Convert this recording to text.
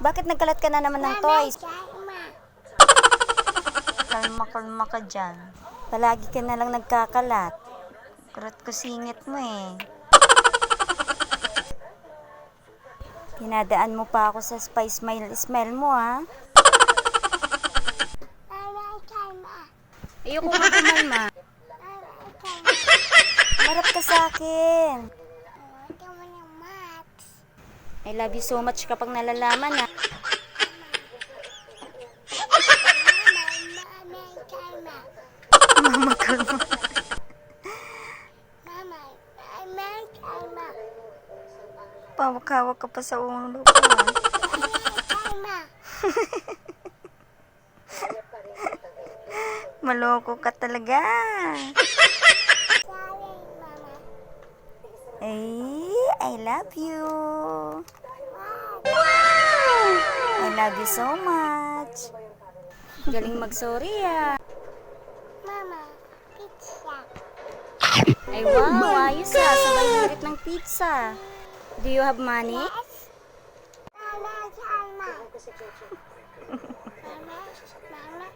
Bakit nagkalat ka na naman ng toys? Kalma ka dyan. Palagi ka na lang nagkakalat. Kurat ko singit mo eh. Tinadaan mo pa ako sa spice smell mo ha. Ayoko nga kumalma. Marap ka sa akin. I love you so much kapag nalalaman ha. Mama, kalma. Pawak-hawak ka pa sa ulo ko. Maloko ka talaga. I love you. Wow! I love you so much. Galing mag-sorry ah. Mama, pizza. Ay wow, ayos ah. Sabay hirit ng pizza. Do you have money? Yes. Mama. Mama. Mama.